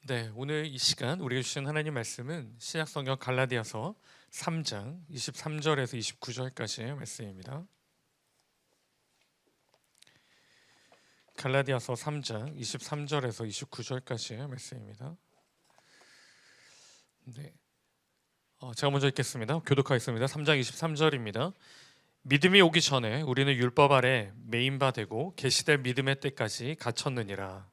네, 오늘 이 시간 우리에게 주신 하나님 말씀은 신약성경 갈라디아서 3장 23절에서 29절까지의 말씀입니다. 갈라디아서 3장 23절에서 29절까지의 말씀입니다. 네, 제가 먼저 읽겠습니다. 교독하겠습니다. 3장 23절입니다. 믿음이 오기 전에 우리는 율법 아래 매인 바 되고 계시될 믿음의 때까지 갇혔느니라.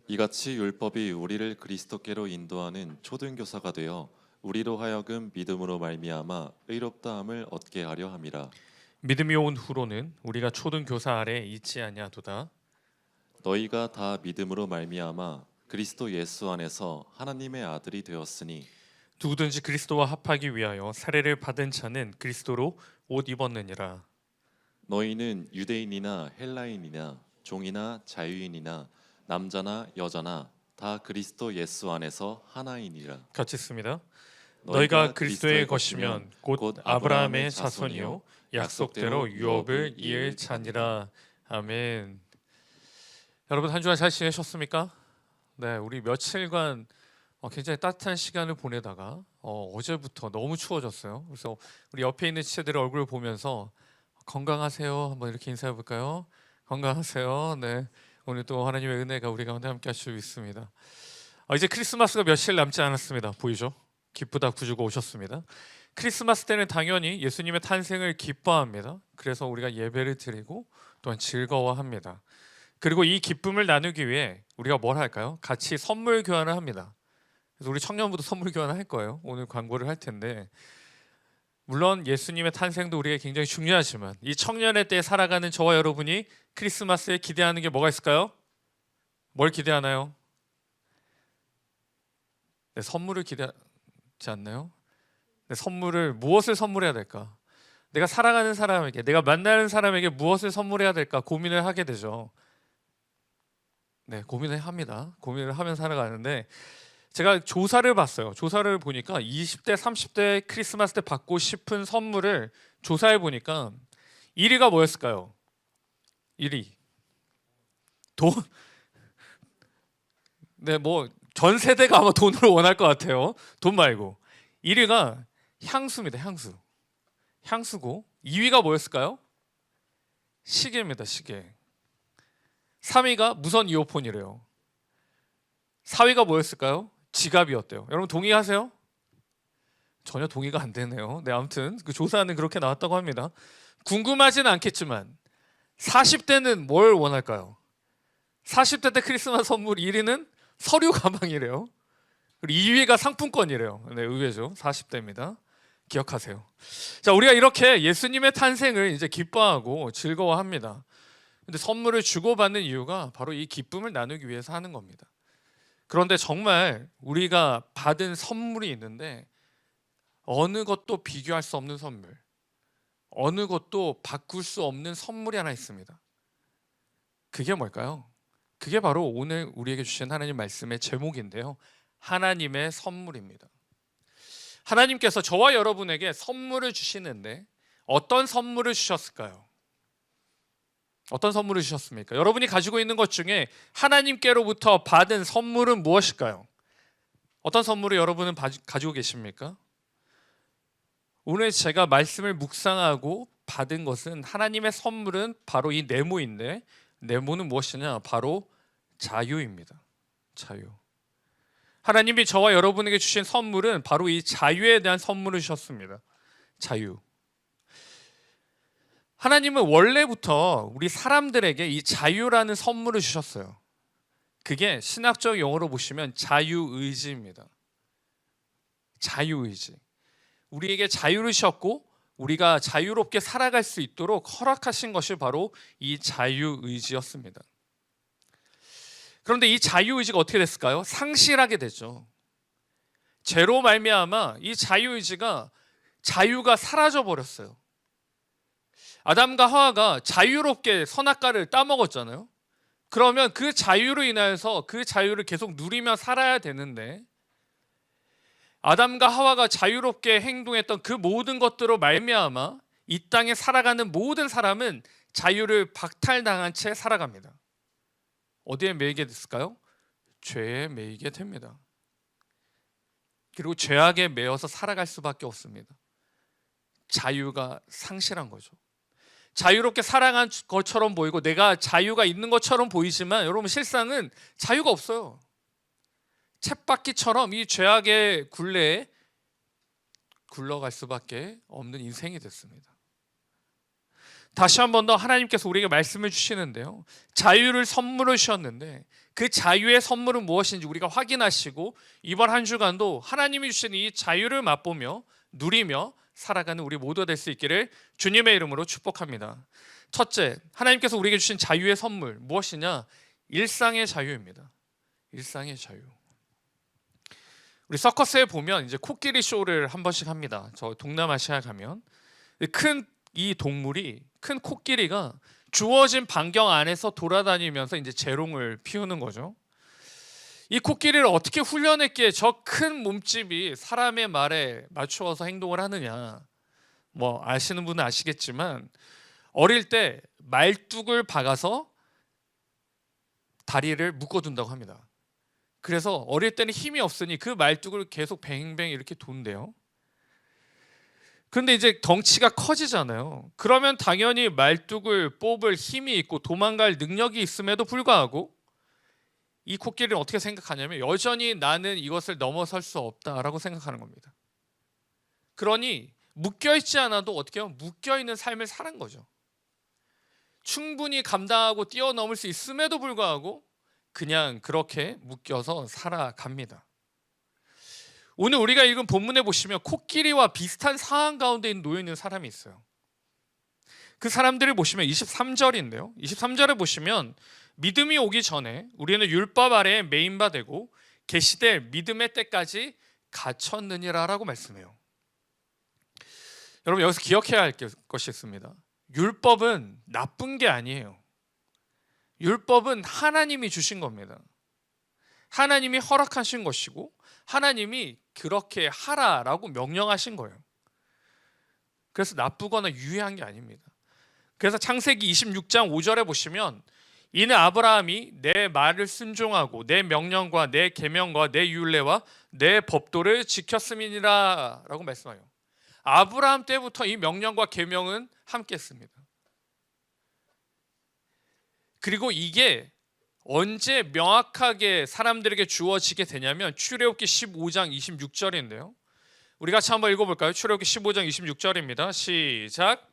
이같이 율법이 우리를 그리스도께로 인도하는 초등교사가 되어 우리로 하여금 믿음으로 말미암아 의롭다함을 얻게 하려 함이라. 믿음이 온 후로는 우리가 초등 교사 아래 있지 아니하도다. 너희가 다 믿음으로 말미암아 그리스도 예수 안에서 하나님의 아들이 되었으니 누구든지 그리스도와 합하기 위하여 세례를 받은 자는 그리스도로 옷 입었느니라. 너희는 유대인이나 헬라인이나 종이나 자유인이나 남자나 여자나 다 그리스도 예수 안에서 하나이니라. 같이 씁니다. 너희가 그리스도의 것이면 곧 아브라함의 자손이요 약속대로 유업을 이을 자니라. 아멘. 여러분 한 주간 잘 지내셨습니까? 네, 우리 며칠간 굉장히 따뜻한 시간을 보내다가 어제부터 너무 추워졌어요. 그래서 우리 옆에 있는 지체들의 얼굴을 보면서 건강하세요 한번 이렇게 인사해 볼까요? 건강하세요. 네, 오늘 또 하나님의 은혜가 우리 가운데 함께 하시고 있습니다. 이제 크리스마스가 며칠 남지 않았습니다. 보이죠? 기쁘다 구주가 오셨습니다. 크리스마스 때는 당연히 예수님의 탄생을 기뻐합니다. 그래서 우리가 예배를 드리고 또한 즐거워합니다. 그리고 이 기쁨을 나누기 위해 우리가 뭘 할까요? 같이 선물 교환을 합니다. 그래서 우리 청년부도 선물 교환을 할 거예요. 오늘 광고를 할 텐데, 물론 예수님의 탄생도 우리에게 굉장히 중요하지만 이 청년의 때에 살아가는 저와 여러분이 크리스마스에 기대하는 게 뭐가 있을까요? 뭘 기대하나요? 네, 선물을 기대하지 않나요? 네, 무엇을 선물해야 될까? 내가 사랑하는 사람에게, 내가 만나는 사람에게 무엇을 선물해야 될까 고민을 하게 되죠. 네, 고민을 합니다. 고민을 하면 살아가는데, 제가 조사를 봤어요. 조사를 보니까 20대, 30대 크리스마스 때 받고 싶은 선물을 조사해 보니까 1위가 뭐였을까요? 1위. 돈. 네, 뭐 전 세대가 아마 돈을 원할 것 같아요. 돈 말고. 1위가 향수입니다. 향수. 향수고 2위가 뭐였을까요? 시계입니다. 시계. 3위가 무선 이어폰이래요. 4위가 뭐였을까요? 지갑이었대요. 여러분 동의하세요? 전혀 동의가 안 되네요. 네, 아무튼 그 조사는 그렇게 나왔다고 합니다. 궁금하진 않겠지만 40대는 뭘 원할까요? 40대 때 크리스마스 선물 1위는 서류 가방이래요. 그리고 2위가 상품권이래요. 네, 의외죠. 40대입니다. 기억하세요. 자, 우리가 이렇게 예수님의 탄생을 이제 기뻐하고 즐거워합니다. 근데 선물을 주고받는 이유가 바로 이 기쁨을 나누기 위해서 하는 겁니다. 그런데 정말 우리가 받은 선물이 있는데 어느 것도 비교할 수 없는 선물, 어느 것도 바꿀 수 없는 선물이 하나 있습니다. 그게 뭘까요? 그게 바로 오늘 우리에게 주신 하나님 말씀의 제목인데요. 하나님의 선물입니다. 하나님께서 저와 여러분에게 선물을 주시는데 어떤 선물을 주셨을까요? 어떤 선물을 주셨습니까? 여러분이 가지고 있는 것 중에 하나님께로부터 받은 선물은 무엇일까요? 어떤 선물을 여러분은 가지고 계십니까? 오늘 제가 말씀을 묵상하고 받은 것은 하나님의 선물은 바로 이 네모인데, 네모는 무엇이냐? 바로 자유입니다. 자유. 하나님이 저와 여러분에게 주신 선물은 바로 이 자유에 대한 선물을 주셨습니다. 자유. 하나님은 원래부터 우리 사람들에게 이 자유라는 선물을 주셨어요. 그게 신학적 용어로 보시면 자유의지입니다. 자유의지. 우리에게 자유를 주셨고 우리가 자유롭게 살아갈 수 있도록 허락하신 것이 바로 이 자유의지였습니다. 그런데 이 자유의지가 어떻게 됐을까요? 상실하게 됐죠. 죄로 말미암아 이 자유가 사라져 버렸어요. 아담과 하와가 자유롭게 선악과를 따먹었잖아요. 그러면 그 자유로 인하여서 그 자유를 계속 누리며 살아야 되는데, 아담과 하와가 자유롭게 행동했던 그 모든 것들로 말미암아 이 땅에 살아가는 모든 사람은 자유를 박탈당한 채 살아갑니다. 어디에 매이게 됐을까요? 죄에 매이게 됩니다. 그리고 죄악에 매여서 살아갈 수밖에 없습니다. 자유가 상실한 거죠. 자유롭게 살아간 것처럼 보이고 내가 자유가 있는 것처럼 보이지만 여러분 실상은 자유가 없어요. 쳇바퀴처럼 이 죄악의 굴레에 굴러갈 수밖에 없는 인생이 됐습니다. 다시 한 번 더 하나님께서 우리에게 말씀을 주시는데요. 자유를 선물로 주셨는데 그 자유의 선물은 무엇인지 우리가 확인하시고 이번 한 주간도 하나님이 주신 이 자유를 맛보며 누리며 살아가는 우리 모두가 될 수 있기를 주님의 이름으로 축복합니다. 첫째, 하나님께서 우리에게 주신 자유의 선물 무엇이냐? 일상의 자유입니다. 일상의 자유. 우리 서커스에 보면 이제 코끼리 쇼를 한 번씩 합니다. 저 동남아시아에 가면 큰 이 동물이 큰 코끼리가 주어진 반경 안에서 돌아다니면서 이제 재롱을 피우는 거죠. 이 코끼리를 어떻게 훈련했기에 저 큰 몸집이 사람의 말에 맞추어서 행동을 하느냐? 뭐 아시는 분은 아시겠지만 어릴 때 말뚝을 박아서 다리를 묶어둔다고 합니다. 그래서 어릴 때는 힘이 없으니 그 말뚝을 계속 뱅뱅 이렇게 돈대요. 그런데 이제 덩치가 커지잖아요. 그러면 당연히 말뚝을 뽑을 힘이 있고 도망갈 능력이 있음에도 불구하고 이 코끼리는 어떻게 생각하냐면 여전히 나는 이것을 넘어설 수 없다라고 생각하는 겁니다. 그러니 묶여있지 않아도 어떻게 하면 묶여있는 삶을 사는 거죠. 충분히 감당하고 뛰어넘을 수 있음에도 불구하고 그냥 그렇게 묶여서 살아갑니다. 오늘 우리가 읽은 본문에 보시면 코끼리와 비슷한 상황 가운데 놓여 있는 사람이 있어요. 그 사람들을 보시면 23절인데요. 23절에 보시면 믿음이 오기 전에 우리는 율법 아래에 매인 바 되고 계시될 믿음의 때까지 갇혔느니라라고 말씀해요. 여러분 여기서 기억해야 할 것이 있습니다. 율법은 나쁜 게 아니에요. 율법은 하나님이 주신 겁니다. 하나님이 허락하신 것이고 하나님이 그렇게 하라라고 명령하신 거예요. 그래서 나쁘거나 유해한 게 아닙니다. 그래서 창세기 26장 5절에 보시면 이는 아브라함이 내 말을 순종하고 내 명령과 내 계명과 내 율례와 내 법도를 지켰음이니라 라고 말씀해요. 아브라함 때부터 이 명령과 계명은 함께 했습니다. 그리고 이게 언제 명확하게 사람들에게 주어지게 되냐면 출애굽기 15장 26절인데요. 우리 같이 한번 읽어볼까요? 출애굽기 15장 26절입니다. 시작.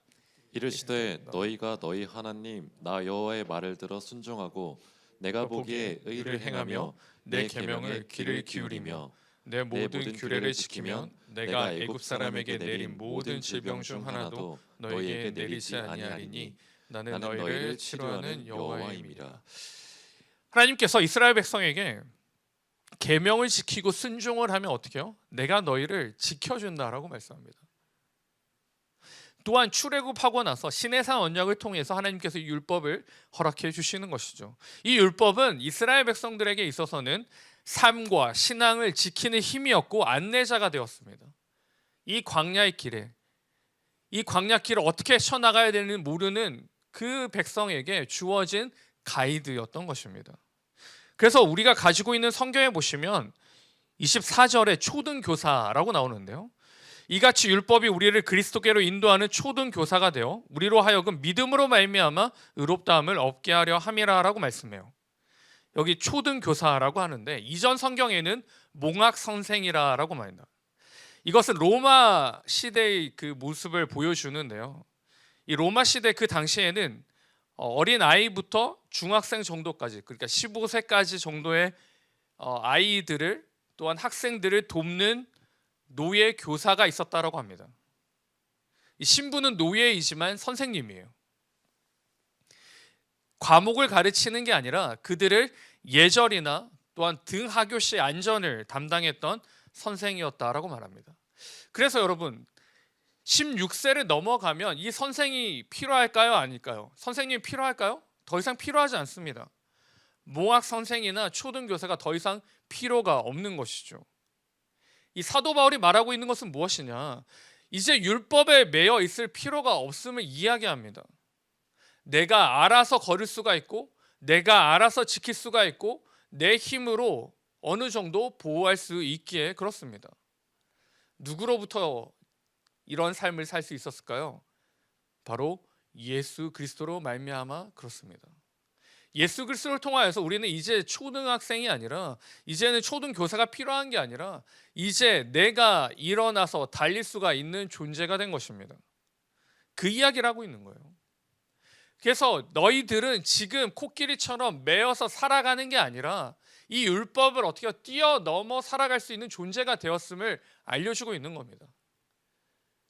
이르시되 너희가 너희 하나님 나 여호와의 말을 들어 순종하고 내가 보기에 의를 행하며 내 계명을 귀를 기울이며 내 모든 규례를 지키면 내가 애굽 사람에게 내린 모든 질병 중 하나도 너희에게 내리지 아니하리니 나는 너희를 치료하는 여호와임이라. 하나님께서 이스라엘 백성에게 계명을 지키고 순종을 하면 어떻게 해요? 내가 너희를 지켜준다라고 말씀합니다. 또한 출애굽하고 나서 시내산 언약을 통해서 하나님께서 이 율법을 허락해 주시는 것이죠. 이 율법은 이스라엘 백성들에게 있어서는 삶과 신앙을 지키는 힘이었고 안내자가 되었습니다. 이 광야의 길에 이 광야 길을 어떻게 쳐나가야 되는지 모르는 그 백성에게 주어진 가이드였던 것입니다. 그래서 우리가 가지고 있는 성경에 보시면 24절에 초등교사라고 나오는데요. 이같이 율법이 우리를 그리스도께로 인도하는 초등교사가 되어 우리로 하여금 믿음으로 말미암아 의롭다함을 얻게 하려 함이라라고 말씀해요. 여기 초등교사라고 하는데 이전 성경에는 몽학선생이라고 말합니다. 이것은 로마 시대의 그 모습을 보여주는데요. 이 로마 시대 그 당시에는 어린 아이부터 중학생 정도까지, 그러니까 15세까지 정도의 아이들을 또한 학생들을 돕는 노예 교사가 있었다라고 합니다. 이 신부는 노예이지만 선생님이에요. 과목을 가르치는 게 아니라 그들을 예절이나 또한 등하교시 안전을 담당했던 선생이었다라고 말합니다. 그래서 여러분 16세를 넘어가면 이 선생이 필요할까요? 아닐까요? 선생님이 필요할까요? 더 이상 필요하지 않습니다. 몽학 선생이나 초등교사가 더 이상 필요가 없는 것이죠. 이 사도 바울이 말하고 있는 것은 무엇이냐? 이제 율법에 매여 있을 필요가 없음을 이야기합니다. 내가 알아서 걸을 수가 있고 내가 알아서 지킬 수가 있고 내 힘으로 어느 정도 보호할 수 있기에 그렇습니다. 누구로부터 이런 삶을 살 수 있었을까요? 바로 예수 그리스도로 말미암아 그렇습니다. 예수 그리스도를 통하여서 우리는 이제 초등학생이 아니라, 이제는 초등교사가 필요한 게 아니라 이제 내가 일어나서 달릴 수가 있는 존재가 된 것입니다. 그 이야기를 하고 있는 거예요. 그래서 너희들은 지금 코끼리처럼 매어서 살아가는 게 아니라 이 율법을 어떻게 뛰어넘어 살아갈 수 있는 존재가 되었음을 알려주고 있는 겁니다.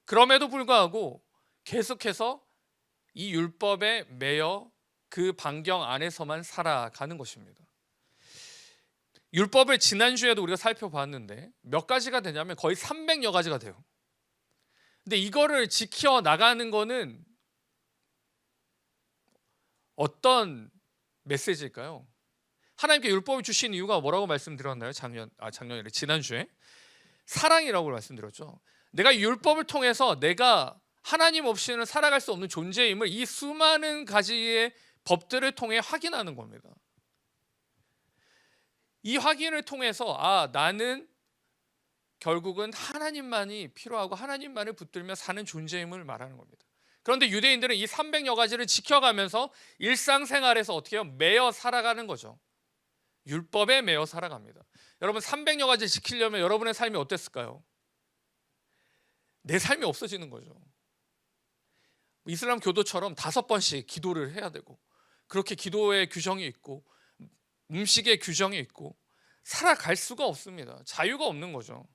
그럼에도 불구하고 계속해서 이 율법에 매여 그 반경 안에서만 살아가는 것입니다. 율법을 지난주에도 우리가 살펴봤는데 몇 가지가 되냐면 거의 300여 가지가 돼요. 근데 이거를 지켜 나가는 거는 어떤 메시지일까요? 하나님께 율법을 주신 이유가 뭐라고 말씀드렸나요? 작년에 지난주에 사랑이라고 말씀드렸죠. 내가 율법을 통해서 내가 하나님 없이는 살아갈 수 없는 존재임을 이 수많은 가지의 법들을 통해 확인하는 겁니다. 이 확인을 통해서 나는 결국은 하나님만이 필요하고 하나님만을 붙들며 사는 존재임을 말하는 겁니다. 그런데 유대인들은 이 300여 가지를 지켜가면서 일상생활에서 어떻게 해요? 매여 살아가는 거죠. 율법에 매여 살아갑니다. 여러분 300여 가지 지키려면 여러분의 삶이 어땠을까요? 내 삶이 없어지는 거죠. 이슬람 교도처럼 5번씩 기도를 해야 되고, 그렇게 기도의 규정이 있고 음식의 규정이 있고 살아갈 수가 없습니다. 자유가 없는 거죠.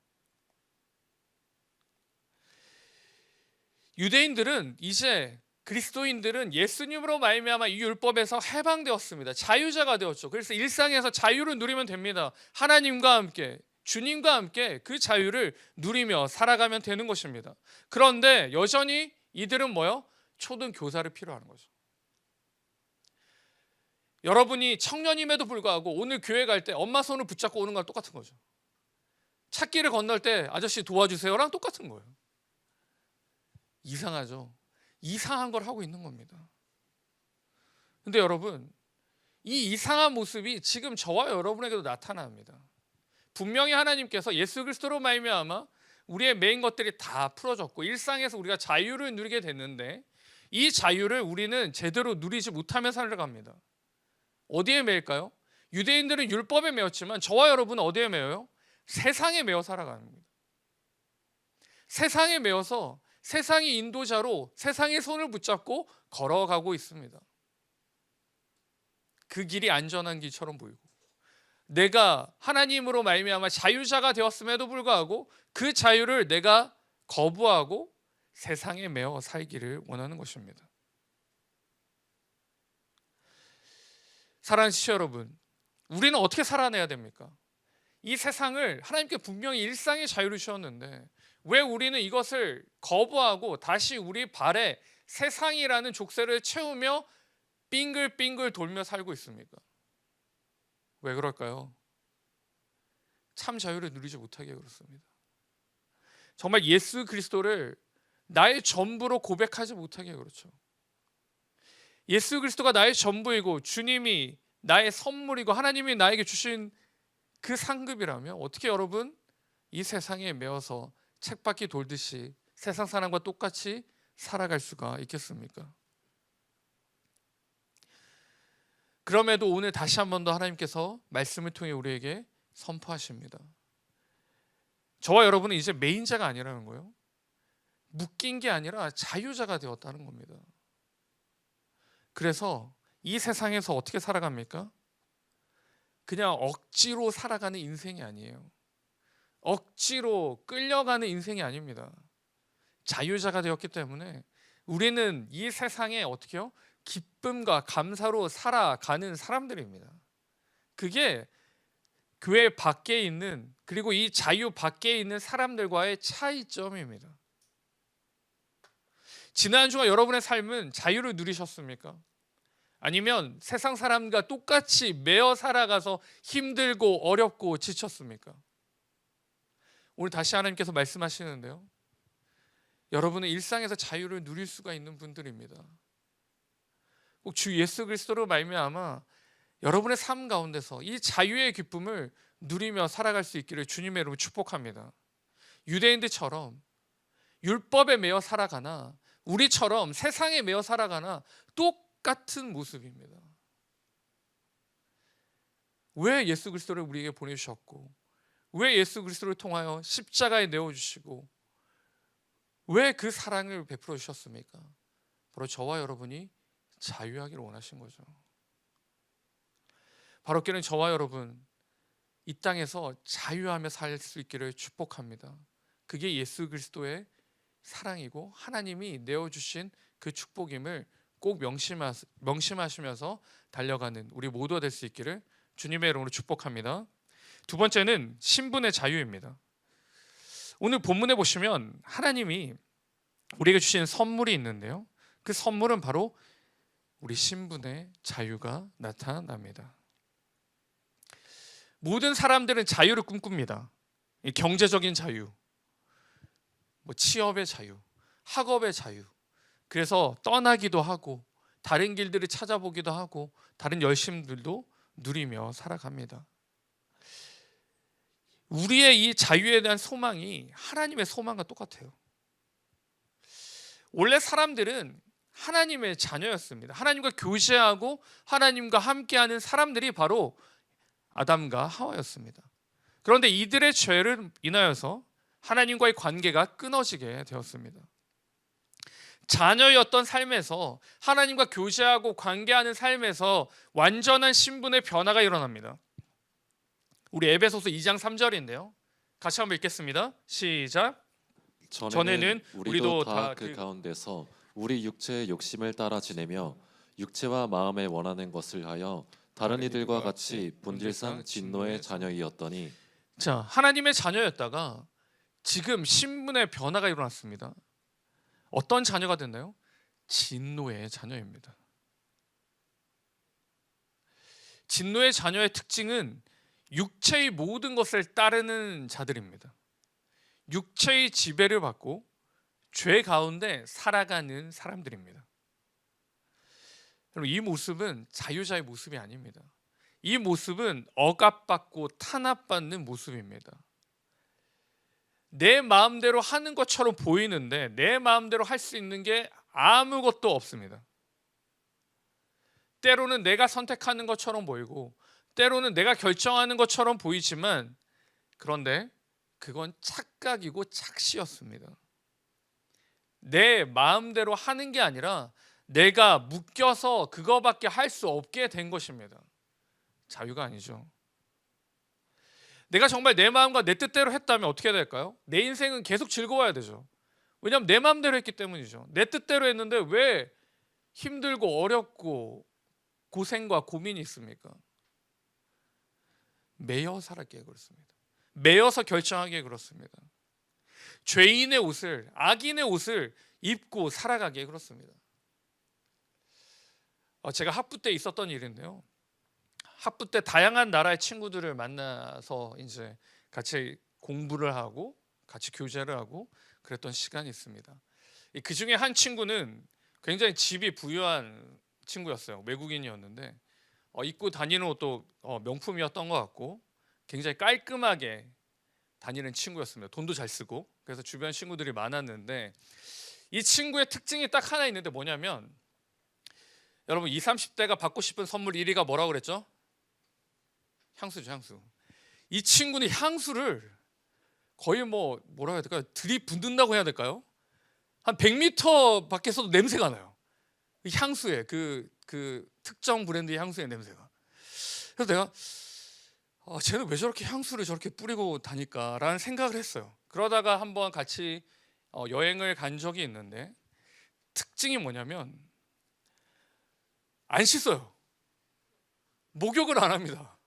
유대인들은 이제 그리스도인들은 예수님으로 말미암아 이 율법에서 해방되었습니다. 자유자가 되었죠. 그래서 일상에서 자유를 누리면 됩니다. 하나님과 함께, 주님과 함께 그 자유를 누리며 살아가면 되는 것입니다. 그런데 여전히 이들은 뭐요? 초등교사를 필요하는 거죠. 여러분이 청년임에도 불구하고 오늘 교회 갈 때 엄마 손을 붙잡고 오는 거랑 똑같은 거죠. 찾기를 건널 때 아저씨 도와주세요랑 똑같은 거예요. 이상하죠. 이상한 걸 하고 있는 겁니다. 근데 여러분, 이 이상한 모습이 지금 저와 여러분에게도 나타납니다. 분명히 하나님께서 예수 그리스도로 말미암아 우리의 매인 것들이 다 풀어졌고 일상에서 우리가 자유를 누리게 됐는데 이 자유를 우리는 제대로 누리지 못하며 살아갑니다. 어디에 매일까요? 유대인들은 율법에 매였지만 저와 여러분은 어디에 매여요? 세상에 매여 살아갑니다. 세상에 매여서 세상의 인도자로 세상의 손을 붙잡고 걸어가고 있습니다. 그 길이 안전한 길처럼 보이고 내가 하나님으로 말미암아 자유자가 되었음에도 불구하고 그 자유를 내가 거부하고 세상에 매여 살기를 원하는 것입니다. 사랑하는 시청자 여러분, 우리는 어떻게 살아내야 됩니까? 이 세상을 하나님께 분명히 일상의 자유를 주셨는데 왜 우리는 이것을 거부하고 다시 우리 발에 세상이라는 족쇄를 채우며 빙글빙글 돌며 살고 있습니까? 왜 그럴까요? 참 자유를 누리지 못하게 그렇습니다. 정말 예수 그리스도를 나의 전부로 고백하지 못하게 그렇죠. 예수 그리스도가 나의 전부이고 주님이 나의 선물이고 하나님이 나에게 주신 그 상급이라면 어떻게 여러분 이 세상에 매어서 쳇바퀴 돌듯이 세상 사람과 똑같이 살아갈 수가 있겠습니까? 그럼에도 오늘 다시 한 번 더 하나님께서 말씀을 통해 우리에게 선포하십니다. 저와 여러분은 이제 매인자가 아니라는 거예요. 묶인 게 아니라 자유자가 되었다는 겁니다. 그래서 이 세상에서 어떻게 살아갑니까? 그냥 억지로 살아가는 인생이 아니에요. 억지로 끌려가는 인생이 아닙니다. 자유자가 되었기 때문에 우리는 이 세상에 어떻게 해요? 기쁨과 감사로 살아가는 사람들입니다. 그게 교회 밖에 있는 그리고 이 자유 밖에 있는 사람들과의 차이점입니다. 지난주가 여러분의 삶은 자유를 누리셨습니까? 아니면 세상 사람과 똑같이 매어 살아가서 힘들고 어렵고 지쳤습니까? 오늘 다시 하나님께서 말씀하시는데요. 여러분은 일상에서 자유를 누릴 수가 있는 분들입니다. 꼭 주 예수 그리스도로 말미암아 여러분의 삶 가운데서 이 자유의 기쁨을 누리며 살아갈 수 있기를 주님의 이름으로 축복합니다. 유대인들처럼 율법에 매여 살아가나 우리처럼 세상에 매여 살아가나 똑같은 모습입니다. 왜 예수 그리스도를 우리에게 보내주셨고, 왜 예수 그리스도를 통하여 십자가에 내어주시고, 왜 그 사랑을 베풀어 주셨습니까? 바로 저와 여러분이 자유하기를 원하신 거죠. 바로 교회는 저와 여러분 이 땅에서 자유하며 살 수 있기를 축복합니다. 그게 예수 그리스도의 사랑이고 하나님이 내어주신 그 축복임을 꼭 명심하시면서 달려가는 우리 모두가 될 수 있기를 주님의 이름으로 축복합니다. 두 번째는 신분의 자유입니다. 오늘 본문에 보시면 하나님이 우리에게 주신 선물이 있는데요, 그 선물은 바로 우리 신분의 자유가 나타납니다. 모든 사람들은 자유를 꿈꿉니다. 경제적인 자유, 취업의 자유, 학업의 자유. 그래서 떠나기도 하고 다른 길들을 찾아보기도 하고 다른 열심들도 누리며 살아갑니다. 우리의 이 자유에 대한 소망이 하나님의 소망과 똑같아요. 원래 사람들은 하나님의 자녀였습니다. 하나님과 교제하고 하나님과 함께하는 사람들이 바로 아담과 하와였습니다. 그런데 이들의 죄를 인하여서 하나님과의 관계가 끊어지게 되었습니다. 자녀였던 삶에서 하나님과 교제하고 관계하는 삶에서 완전한 신분의 변화가 일어납니다. 우리 에베소서 2장 3절인데요. 같이 한번 읽겠습니다. 시작. 전에는 우리도 다 그 가운데서 우리 육체의 욕심을 따라 지내며 육체와 마음에 원하는 것을 하여 다른 이들과 같이 본질상 진노의 자녀이었더니, 자, 하나님의 자녀였다가 지금 신분의 변화가 일어났습니다. 어떤 자녀가 됐나요? 진노의 자녀입니다. 진노의 자녀의 특징은 육체의 모든 것을 따르는 자들입니다. 육체의 지배를 받고 죄 가운데 살아가는 사람들입니다. 여러분, 이 모습은 자유자의 모습이 아닙니다. 이 모습은 억압받고 탄압받는 모습입니다. 내 마음대로 하는 것처럼 보이는데 내 마음대로 할 수 있는 게 아무것도 없습니다. 때로는 내가 선택하는 것처럼 보이고 때로는 내가 결정하는 것처럼 보이지만, 그런데 그건 착각이고 착시였습니다. 내 마음대로 하는 게 아니라 내가 묶여서 그거밖에 할 수 없게 된 것입니다. 자유가 아니죠. 내가 정말 내 마음과 내 뜻대로 했다면 어떻게 될까요? 내 인생은 계속 즐거워야 되죠. 왜냐하면 내 마음대로 했기 때문이죠. 내 뜻대로 했는데 왜 힘들고 어렵고 고생과 고민이 있습니까? 매여 살았기에 그렇습니다. 매여서 결정하기에 그렇습니다. 죄인의 옷을, 악인의 옷을 입고 살아가기에 그렇습니다. 제가 학부 때 있었던 일인데요. 학부 때 다양한 나라의 친구들을 만나서 이제 같이 공부를 하고 같이 교제를 하고 그랬던 시간이 있습니다. 그 중에 한 친구는 굉장히 집이 부유한 친구였어요. 외국인이었는데 입고 다니는 옷도 명품이었던 것 같고 굉장히 깔끔하게 다니는 친구였습니다. 돈도 잘 쓰고. 그래서 주변 친구들이 많았는데 이 친구의 특징이 딱 하나 있는데 뭐냐면, 여러분 20, 30대가 받고 싶은 선물 1위가 뭐라고 그랬죠? 향수죠, 향수. 이 친구는 향수를 거의 뭐라고 해야 될까요? 들이붓는다고 해야 될까요? 한 100m 밖에서도 냄새가 나요. 향수의 그 특정 브랜드의 향수의 냄새가. 그래서 내가 쟤는 왜 저렇게 향수를 저렇게 뿌리고 다닐까라는 생각을 했어요. 그러다가 한번 같이 여행을 간 적이 있는데 특징이 뭐냐면 안 씻어요. 목욕을 안 합니다.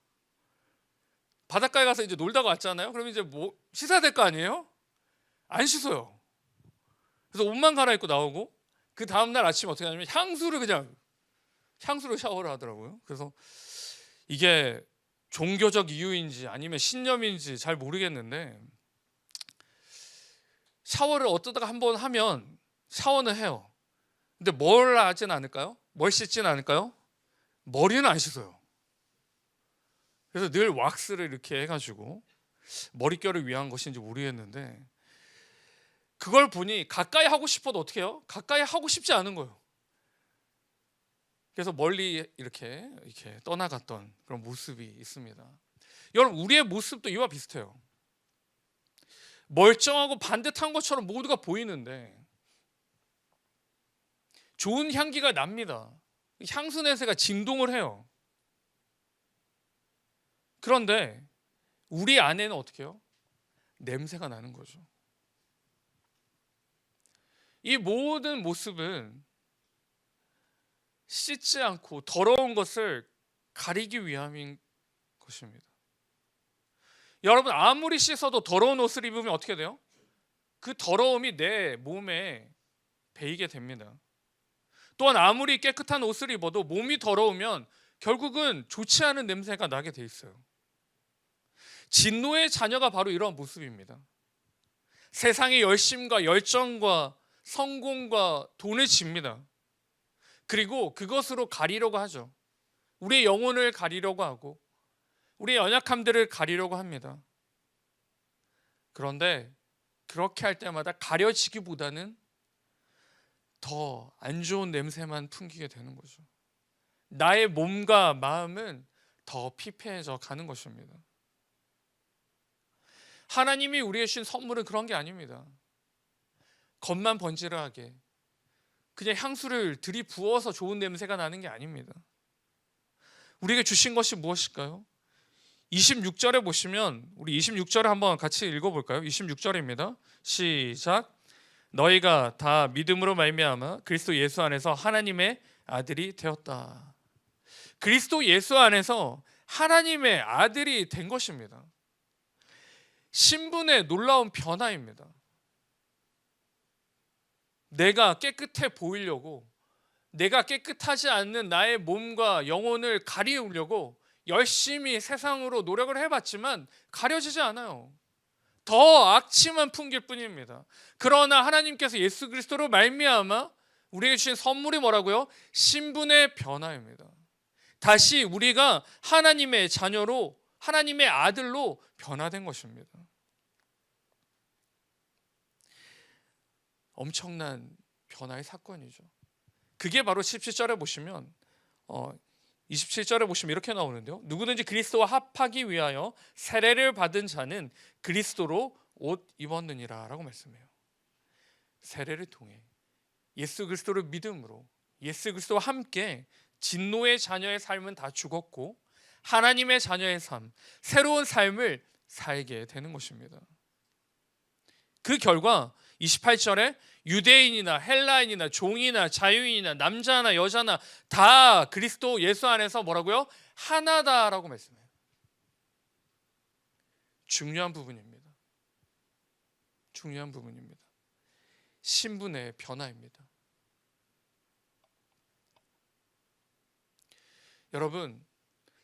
바닷가에 가서 이제 놀다가 왔잖아요. 그럼 이제 씻어야 될 거 아니에요? 안 씻어요. 그래서 옷만 갈아입고 나오고 그 다음날 아침에 어떻게 하냐면 향수로 샤워를 하더라고요. 그래서 이게 종교적 이유인지 아니면 신념인지 잘 모르겠는데 샤워를 어쩌다가 한번 하면 샤워는 해요. 근데 뭘 하진 않을까요? 뭘 씻진 않을까요? 머리는 안 씻어요. 그래서 늘 왁스를 이렇게 해가지고 머릿결을 위한 것인지 모르겠는데 그걸 보니 가까이 하고 싶어도 어떻게 해요? 가까이 하고 싶지 않은 거예요. 그래서 멀리 이렇게 떠나갔던 그런 모습이 있습니다. 여러분, 우리의 모습도 이와 비슷해요. 멀쩡하고 반듯한 것처럼 모두가 보이는데 좋은 향기가 납니다. 향수 냄새가 진동을 해요. 그런데 우리 안에는 어떻게 해요? 냄새가 나는 거죠. 이 모든 모습은 씻지 않고 더러운 것을 가리기 위함인 것입니다. 여러분, 아무리 씻어도 더러운 옷을 입으면 어떻게 돼요? 그 더러움이 내 몸에 배이게 됩니다. 또한 아무리 깨끗한 옷을 입어도 몸이 더러우면 결국은 좋지 않은 냄새가 나게 돼 있어요. 진노의 자녀가 바로 이런 모습입니다. 세상의 열심과 열정과 성공과 돈을 집니다. 그리고 그것으로 가리려고 하죠. 우리의 영혼을 가리려고 하고 우리의 연약함들을 가리려고 합니다. 그런데 그렇게 할 때마다 가려지기보다는 더 안 좋은 냄새만 풍기게 되는 거죠. 나의 몸과 마음은 더 피폐해져 가는 것입니다. 하나님이 우리에게 주신 선물은 그런 게 아닙니다. 겉만 번지르하게 그냥 향수를 들이부어서 좋은 냄새가 나는 게 아닙니다. 우리에게 주신 것이 무엇일까요? 26절에 보시면 우리 26절을 한번 같이 읽어볼까요? 26절입니다. 시작. 너희가 다 믿음으로 말미암아 그리스도 예수 안에서 하나님의 아들이 되었다. 그리스도 예수 안에서 하나님의 아들이 된 것입니다. 신분의 놀라운 변화입니다. 내가 깨끗해 보이려고, 내가 깨끗하지 않는 나의 몸과 영혼을 가리우려고 열심히 세상으로 노력을 해봤지만 가려지지 않아요. 더 악취만 풍길 뿐입니다. 그러나 하나님께서 예수 그리스도로 말미암아 우리에게 주신 선물이 뭐라고요? 신분의 변화입니다. 다시 우리가 하나님의 자녀로, 하나님의 아들로 변화된 것입니다. 엄청난 변화의 사건이죠. 그게 바로 17절에 보시면 27절에 보시면 이렇게 나오는데요. 누구든지 그리스도와 합하기 위하여 세례를 받은 자는 그리스도로 옷 입었느니라 라고 말씀해요. 세례를 통해 예수 그리스도를 믿음으로 예수 그리스도와 함께 진노의 자녀의 삶은 다 죽었고 하나님의 자녀의 삶, 새로운 삶을 살게 되는 것입니다. 그 결과 28절에 유대인이나 헬라인이나 종이나 자유인이나 남자나 여자나 다 그리스도 예수 안에서 뭐라고요? 하나다라고 말씀해요. 중요한 부분입니다. 중요한 부분입니다. 신분의 변화입니다. 여러분,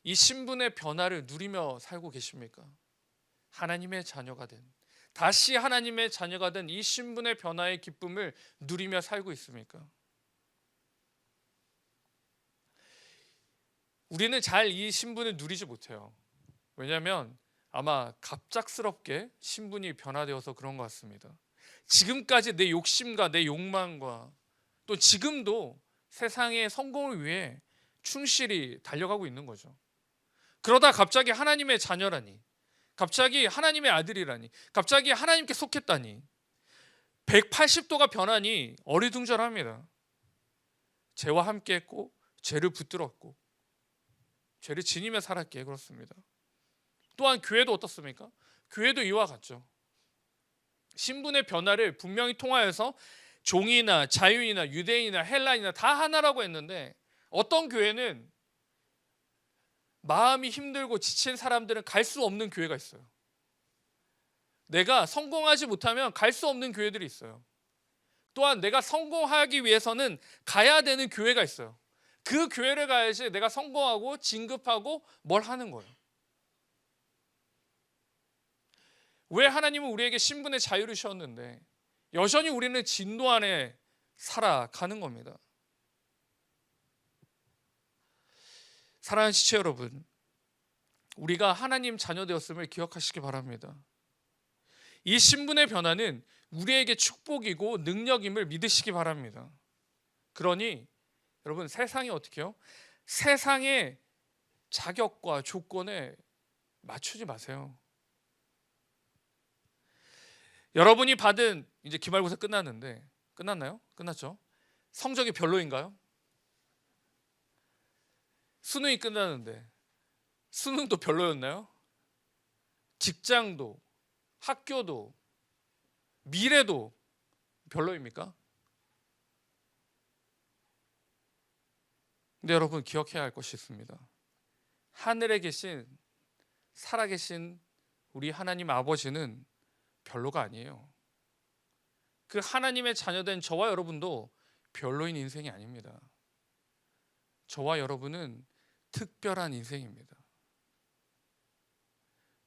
이 신분의 변화를 누리며 살고 계십니까? 하나님의 자녀가 된, 다시 하나님의 자녀가 된 이 신분의 변화의 기쁨을 누리며 살고 있습니까? 우리는 잘 이 신분을 누리지 못해요. 왜냐하면 아마 갑작스럽게 신분이 변화되어서 그런 것 같습니다. 지금까지 내 욕심과 내 욕망과 또 지금도 세상의 성공을 위해 충실히 달려가고 있는 거죠. 그러다 갑자기 하나님의 자녀라니, 갑자기 하나님의 아들이라니, 갑자기 하나님께 속했다니 180도가 변하니 어리둥절합니다. 죄와 함께 했고 죄를 붙들었고 죄를 지니며 살았기에 그렇습니다. 또한 교회도 어떻습니까? 교회도 이와 같죠. 신분의 변화를 분명히 통하여서 종이나 자유인이나 유대인이나 헬라인이나 다 하나라고 했는데 어떤 교회는 마음이 힘들고 지친 사람들은 갈 수 없는 교회가 있어요. 내가 성공하지 못하면 갈 수 없는 교회들이 있어요. 또한 내가 성공하기 위해서는 가야 되는 교회가 있어요. 그 교회를 가야지 내가 성공하고 진급하고 뭘 하는 거예요. 왜 하나님은 우리에게 신분의 자유를 주셨는데 여전히 우리는 진노 안에 살아가는 겁니다. 사랑하는 지체 여러분, 우리가 하나님 자녀 되었음을 기억하시기 바랍니다. 이 신분의 변화는 우리에게 축복이고 능력임을 믿으시기 바랍니다. 그러니 여러분, 세상이 어떻게 해요? 세상의 자격과 조건에 맞추지 마세요. 여러분이 받은, 이제 기말고사 끝났는데, 끝났나요? 끝났죠? 성적이 별로인가요? 수능이 끝났는데 수능도 별로였나요? 직장도, 학교도, 미래도 별로입니까? 근데 여러분, 기억해야 할 것이 있습니다. 하늘에 계신, 살아계신 우리 하나님 아버지는 별로가 아니에요. 그 하나님의 자녀된 저와 여러분도 별로인 인생이 아닙니다. 저와 여러분은 특별한 인생입니다.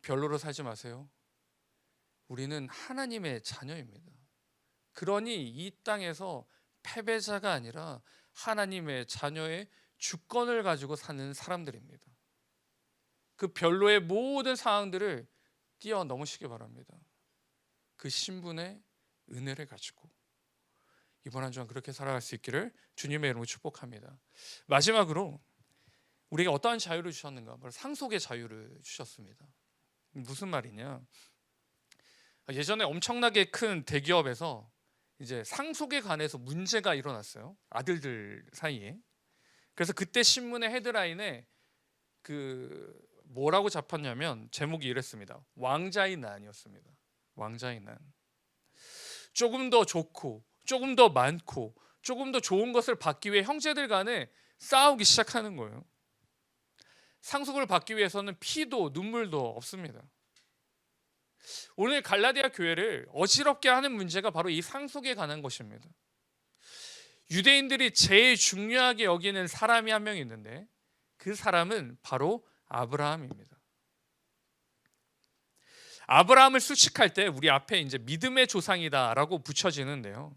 별로로 살지 마세요. 우리는 하나님의 자녀입니다. 그러니 이 땅에서 패배자가 아니라 하나님의 자녀의 주권을 가지고 사는 사람들입니다. 그 별로의 모든 상황들을 뛰어넘으시기 바랍니다. 그 신분의 은혜를 가지고 이번 한 주간 그렇게 살아갈 수 있기를 주님의 이름으로 축복합니다. 마지막으로 우리에게 어떠한 자유를 주셨는가? 바로 상속의 자유를 주셨습니다. 무슨 말이냐? 예전에 엄청나게 큰 대기업에서 이제 상속에 관해서 문제가 일어났어요. 아들들 사이에. 그래서 그때 신문의 헤드라인에 그 뭐라고 잡혔냐면 제목이 이랬습니다. 왕자의 난이었습니다. 왕자의 난. 조금 더 좋고 조금 더 많고 조금 더 좋은 것을 받기 위해 형제들 간에 싸우기 시작하는 거예요. 상속을 받기 위해서는 피도 눈물도 없습니다. 오늘 갈라디아 교회를 어지럽게 하는 문제가 바로 이 상속에 관한 것입니다. 유대인들이 제일 중요하게 여기는 사람이 한 명 있는데 그 사람은 바로 아브라함입니다. 아브라함을 수식할 때 우리 앞에 이제 믿음의 조상이다라고 붙여지는데요.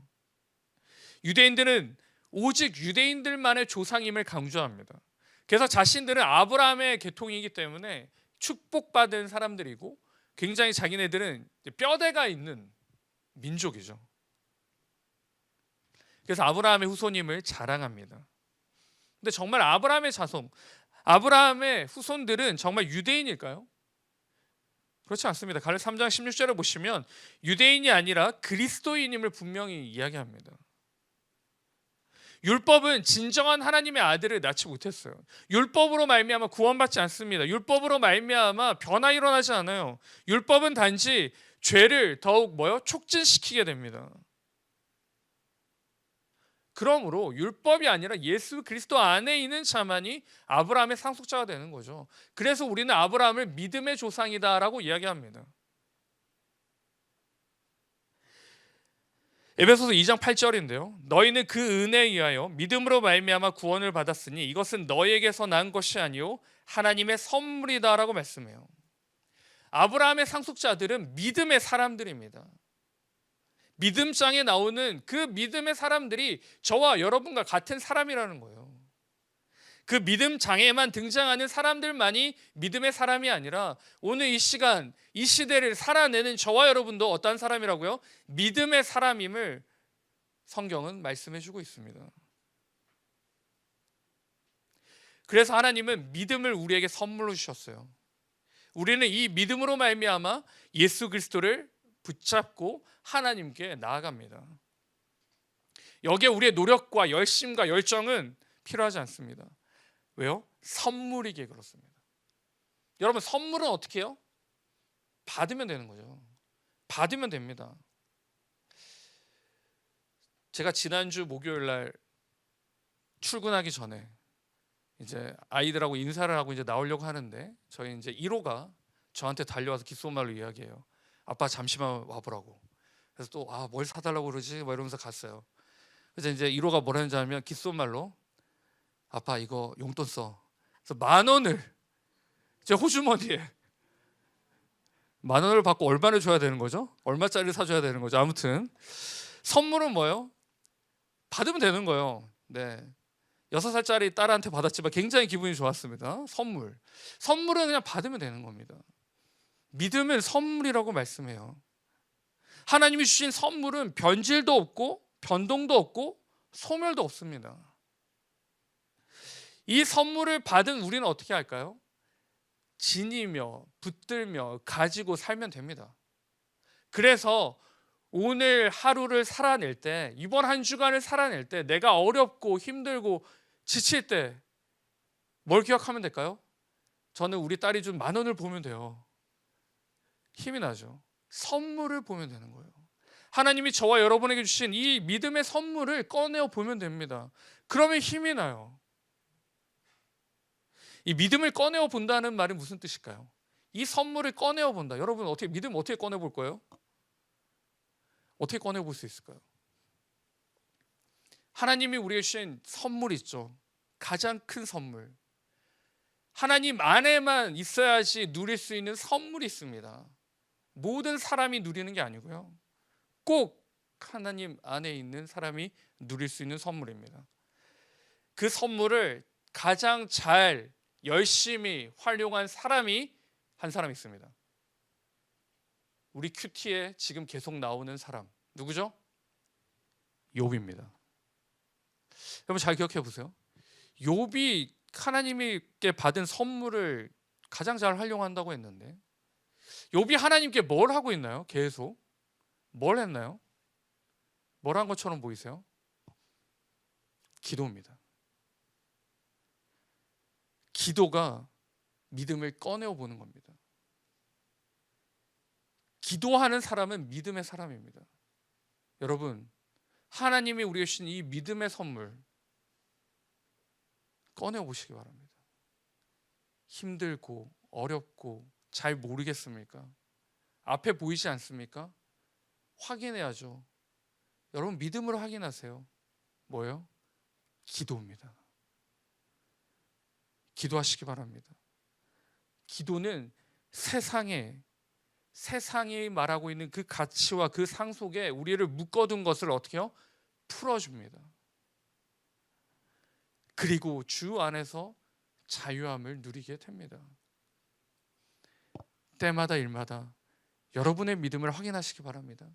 유대인들은 오직 유대인들만의 조상임을 강조합니다. 그래서 자신들은 아브라함의 계통이기 때문에 축복받은 사람들이고 굉장히 자기네들은 뼈대가 있는 민족이죠. 그래서 아브라함의 후손임을 자랑합니다. 근데 정말 아브라함의 자손, 아브라함의 후손들은 정말 유대인일까요? 그렇지 않습니다. 갈라디아 3장 16절을 보시면 유대인이 아니라 그리스도인임을 분명히 이야기합니다. 율법은 진정한 하나님의 아들을 낳지 못했어요. 율법으로 말미암아 구원받지 않습니다. 율법으로 말미암아 변화 일어나지 않아요. 율법은 단지 죄를 더욱 촉진시키게 됩니다. 그러므로 율법이 아니라 예수 그리스도 안에 있는 자만이 아브라함의 상속자가 되는 거죠. 그래서 우리는 아브라함을 믿음의 조상이다라고 이야기합니다. 에베소서 2장 8절인데요. 너희는 그 은혜에 의하여 믿음으로 말미암아 구원을 받았으니 이것은 너희에게서 난 것이 아니요 하나님의 선물이다라고 말씀해요. 아브라함의 상속자들은 믿음의 사람들입니다. 믿음장에 나오는 그 믿음의 사람들이 저와 여러분과 같은 사람이라는 거예요. 그 믿음장에만 등장하는 사람들만이 믿음의 사람이 아니라 오늘 이 시간, 이 시대를 살아내는 저와 여러분도 어떤 사람이라고요? 믿음의 사람임을 성경은 말씀해주고 있습니다. 그래서 하나님은 믿음을 우리에게 선물로 주셨어요. 우리는 이 믿음으로 말미암아 예수 그리스도를 붙잡고 하나님께 나아갑니다. 여기에 우리의 노력과 열심과 열정은 필요하지 않습니다. 왜요? 선물이기에 그렇습니다. 여러분, 선물은 어떻게 해요? 받으면 되는 거죠. 받으면 됩니다. 제가 지난주 목요일 날 출근하기 전에 이제 아이들하고 인사를 하고 이제 나오려고 하는데 저희 이제 1호가 저한테 달려와서 귓속말로 이야기해요. 아빠 잠시만 와보라고. 그래서 또 뭘 사달라고 그러지? 이러면서 갔어요. 그래서 이제 1호가 뭐라는지 알면 귓속말로 아빠 이거 용돈 써. 그래서 10,000원을 제 호주머니에 10,000원을 받고 얼마를 줘야 되는 거죠? 얼마짜리를 사줘야 되는 거죠? 아무튼 선물은 뭐예요? 받으면 되는 거예요. 네. 6살짜리 딸한테 받았지만 굉장히 기분이 좋았습니다. 선물은 그냥 받으면 되는 겁니다. 믿음은 선물이라고 말씀해요. 하나님이 주신 선물은 변질도 없고 변동도 없고 소멸도 없습니다. 이 선물을 받은 우리는 어떻게 할까요? 지니며 붙들며 가지고 살면 됩니다. 그래서 오늘 하루를 살아낼 때, 이번 한 주간을 살아낼 때, 내가 어렵고 힘들고 지칠 때 뭘 기억하면 될까요? 저는 우리 딸이 준 10,000원을 보면 돼요. 힘이 나죠. 선물을 보면 되는 거예요. 하나님이 저와 여러분에게 주신 이 믿음의 선물을 꺼내어 보면 됩니다. 그러면 힘이 나요. 이 믿음을 꺼내어 본다는 말은 무슨 뜻일까요? 이 선물을 꺼내어 본다. 여러분 믿음 어떻게 꺼내 볼 거예요? 어떻게 꺼내 볼 수 있을까요? 하나님이 우리에게 주신 선물 있죠. 가장 큰 선물. 하나님 안에만 있어야지 누릴 수 있는 선물이 있습니다. 모든 사람이 누리는 게 아니고요. 꼭 하나님 안에 있는 사람이 누릴 수 있는 선물입니다. 그 선물을 가장 잘 열심히 활용한 사람이 한 사람 있습니다. 우리 큐티에 지금 계속 나오는 사람 누구죠? 욥입니다. 여러분 잘 기억해 보세요. 욥이 하나님께 받은 선물을 가장 잘 활용한다고 했는데 욥이 하나님께 뭘 하고 있나요? 계속 뭘 했나요? 뭘 한 것처럼 보이세요? 기도입니다. 기도가 믿음을 꺼내어 보는 겁니다. 기도하는 사람은 믿음의 사람입니다. 여러분, 하나님이 우리에게 주신 이 믿음의 선물 꺼내어 보시기 바랍니다. 힘들고 어렵고 잘 모르겠습니까? 앞에 보이지 않습니까? 확인해야죠. 여러분 믿음으로 확인하세요. 뭐예요? 기도입니다. 기도하시기 바랍니다. 기도는 세상이 말하고 있는 그 가치와 그 상속에 우리를 묶어둔 것을 어떻게 해요? 풀어줍니다. 그리고 주 안에서 자유함을 누리게 됩니다. 때마다 일마다 여러분의 믿음을 확인하시기 바랍니다.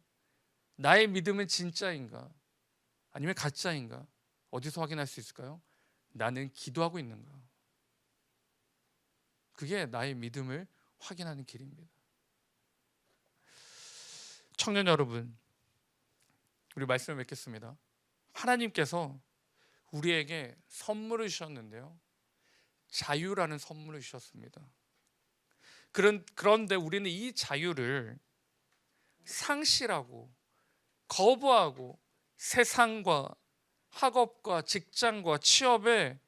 나의 믿음은 진짜인가? 아니면 가짜인가? 어디서 확인할 수 있을까요? 나는 기도하고 있는가? 그게 나의 믿음을 확인하는 길입니다. 청년 여러분, 우리 말씀을 맺겠습니다. 하나님께서 우리에게 선물을 주셨는데요, 자유라는 선물을 주셨습니다. 그런데 우리는 이 자유를 상실하고 거부하고 세상과 학업과 직장과 취업에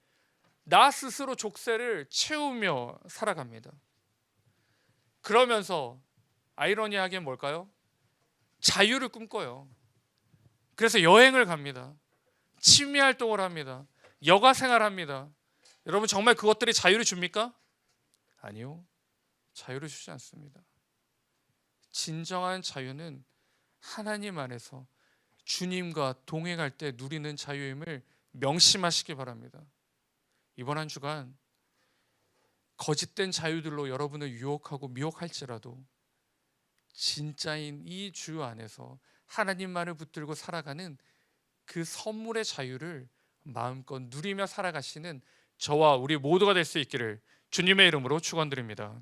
나 스스로 족쇄를 채우며 살아갑니다. 그러면서 아이러니하게 뭘까요? 자유를 꿈꿔요. 그래서 여행을 갑니다. 취미 활동을 합니다. 여가 생활합니다. 여러분 정말 그것들이 자유를 줍니까? 아니요. 자유를 주지 않습니다. 진정한 자유는 하나님 안에서 주님과 동행할 때 누리는 자유임을 명심하시기 바랍니다. 이번 한 주간 거짓된 자유들로 여러분을 유혹하고 미혹할지라도 진짜인 이 주 안에서 하나님만을 붙들고 살아가는 그 선물의 자유를 마음껏 누리며 살아가시는 저와 우리 모두가 될 수 있기를 주님의 이름으로 축원드립니다.